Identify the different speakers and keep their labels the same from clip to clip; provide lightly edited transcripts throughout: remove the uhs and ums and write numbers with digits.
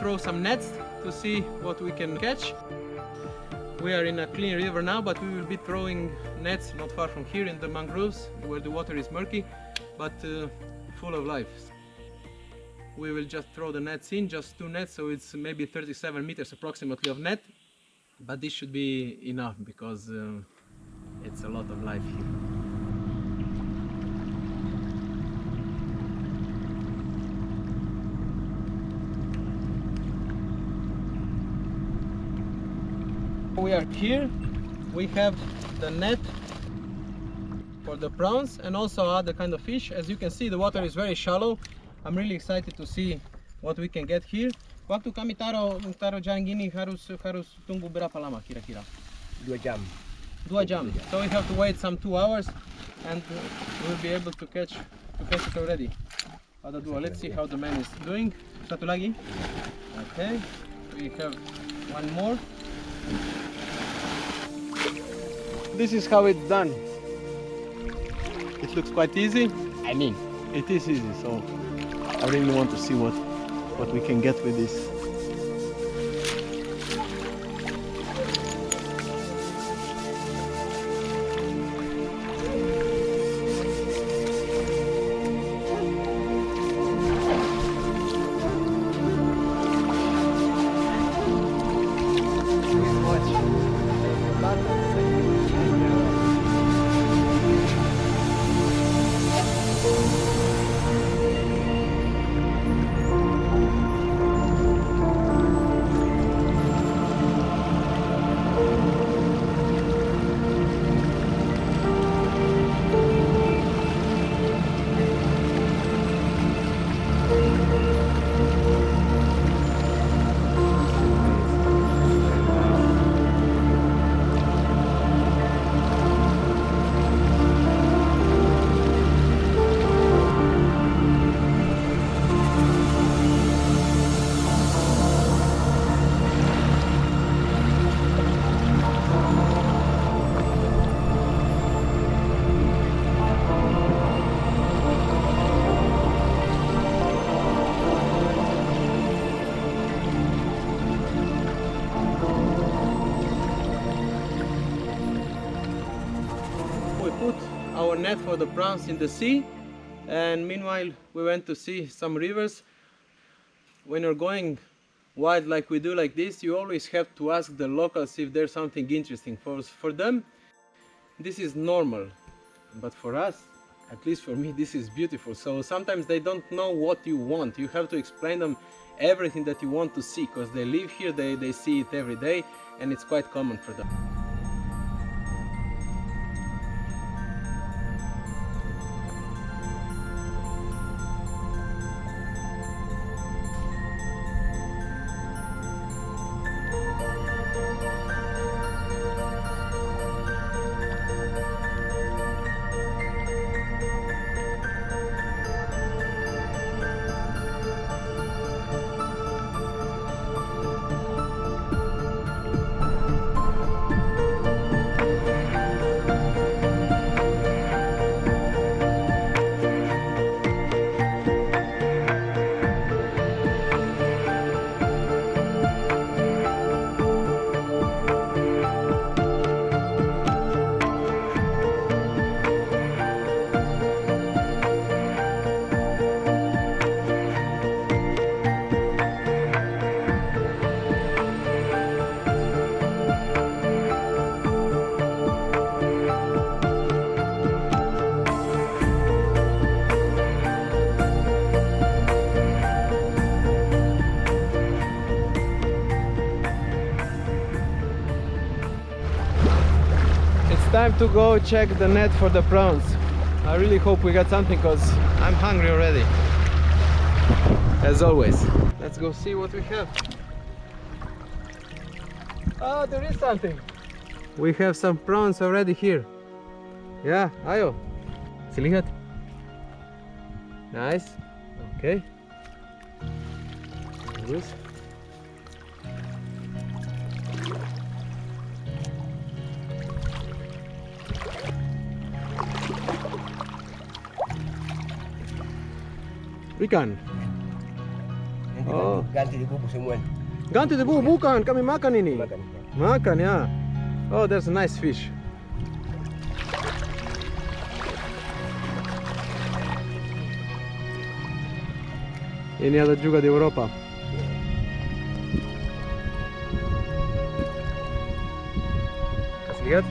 Speaker 1: throw some nets to see what we can catch. We are in a clean river now, but we will be throwing nets not far from here in the mangroves where the water is murky, but full of life. We will just throw the nets in, just 2 nets, so it's maybe 37 meters approximately of net, but this should be enough because it's a lot of life here. We are here, we have the net for the prawns and also other kind of fish. As you can see, the water is very shallow. I'm really excited to see what we can get here. Waktu kami taruh jaring gini harus tunggu berapa lama kira-kira?
Speaker 2: 2 jam.
Speaker 1: 2 jam. So we have to wait some 2 hours and we'll be able to catch it already. Ada 2. Let's see how the man is doing. Satu lagi. Okay. We have 1 more. This is how it's done. It looks quite easy. I mean, it is easy, so I really want to see what we can get with this. Our net for the prawns in the sea, and meanwhile we went to see some rivers. When you're going wild like we do like this, you always have to ask the locals if there's something interesting. For them this is normal, but for us, at least for me, this is beautiful. So sometimes they don't know what you want. You have to explain them everything that you want to see, because they live here, they see it every day, and it's quite common for them. Time to go check the net for the prawns. I really hope we got something, because I'm hungry already, as always. Let's go see what we have. Oh, there is something. We have some prawns already here. Yeah, ayo. Silihat. Nice. Okay. Bagus. Ikan. Oh,
Speaker 2: Ganti dibubuh semua.
Speaker 1: Ganti debu bukan, kami makan ini.
Speaker 2: Makan.
Speaker 1: Makan ya. Oh, there's a nice fish. Ini ada juga di Eropa. Kasih lihat.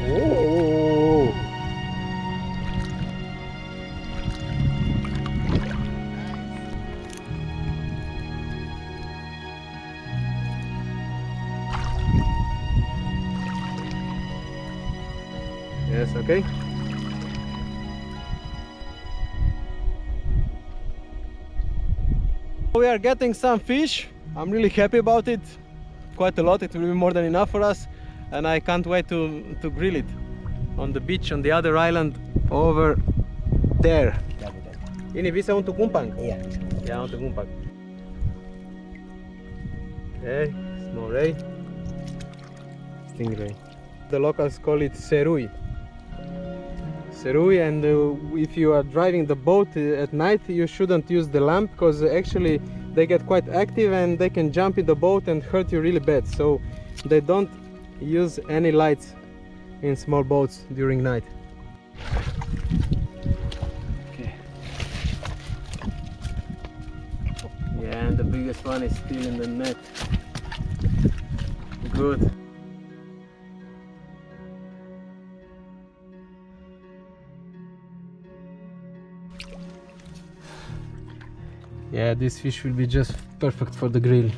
Speaker 1: Oh. Yes, okay. We are getting some fish. I'm really happy about it. Quite a lot. It will be more than enough for us, and I can't wait to grill it on the beach on the other island over there. Ini bisa untuk umpan?
Speaker 2: Iya, bisa.
Speaker 1: Ya, untuk umpan. Okay, snorray, stingray. The locals call it serui. Serui, and if you are driving the boat at night, you shouldn't use the lamp, because actually they get quite active and they can jump in the boat and hurt you really bad. So they don't use any lights in small boats during night. Okay. Yeah, and the biggest one is still in the net. Good. Yeah, this fish will be just perfect for the grill.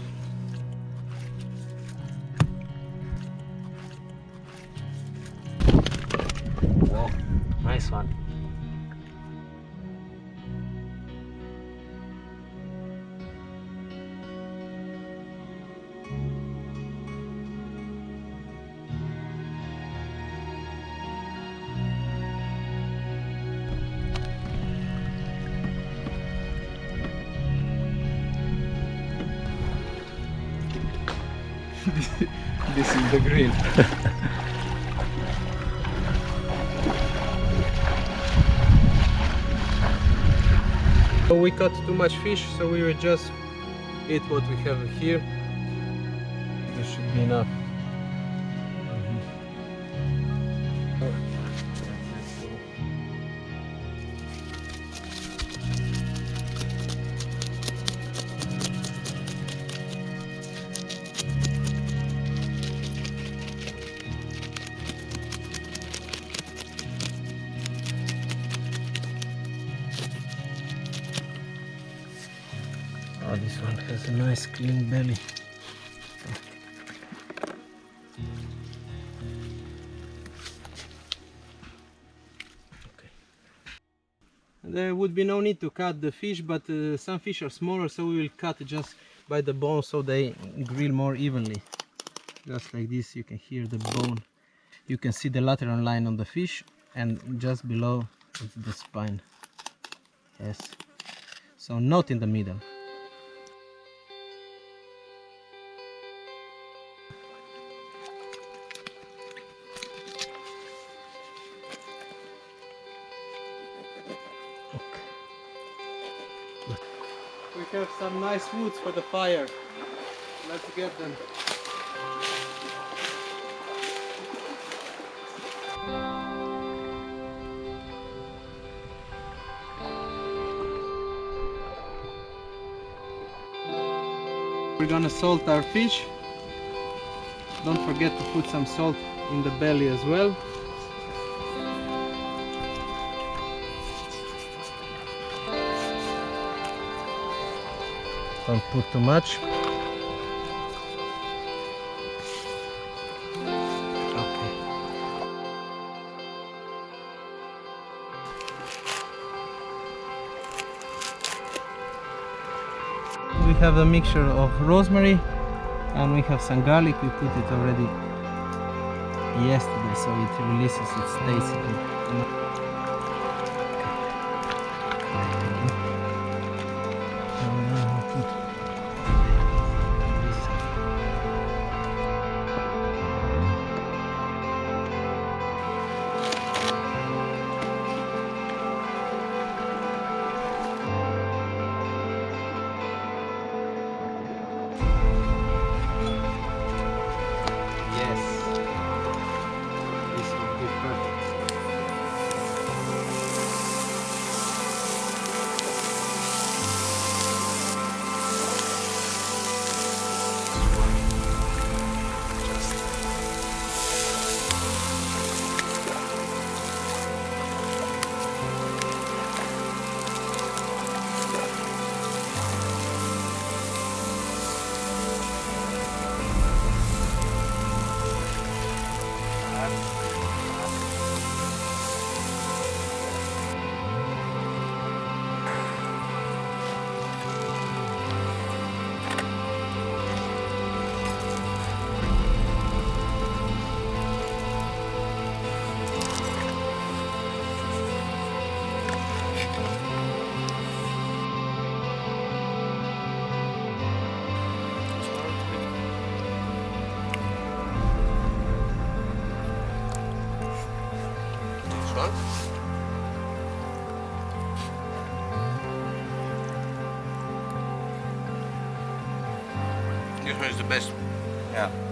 Speaker 1: Oh, nice one. This is the grill. So we caught too much fish, so we will just eat what we have here. This should be enough. Oh, this one has a nice clean belly. Okay. There would be no need to cut the fish, but some fish are smaller, so we will cut just by the bone so they grill more evenly. Just like this, you can hear the bone. You can see the lateral line on the fish, and just below is the spine. Yes. So not in the middle. We have some nice woods for the fire. Let's get them. We're gonna salt our fish. Don't forget to put some salt in the belly as well. Don't put too much. Okay. We have a mixture of rosemary and we have some garlic. We put it already yesterday, so it releases its taste. one. This one is the best.
Speaker 2: Yeah.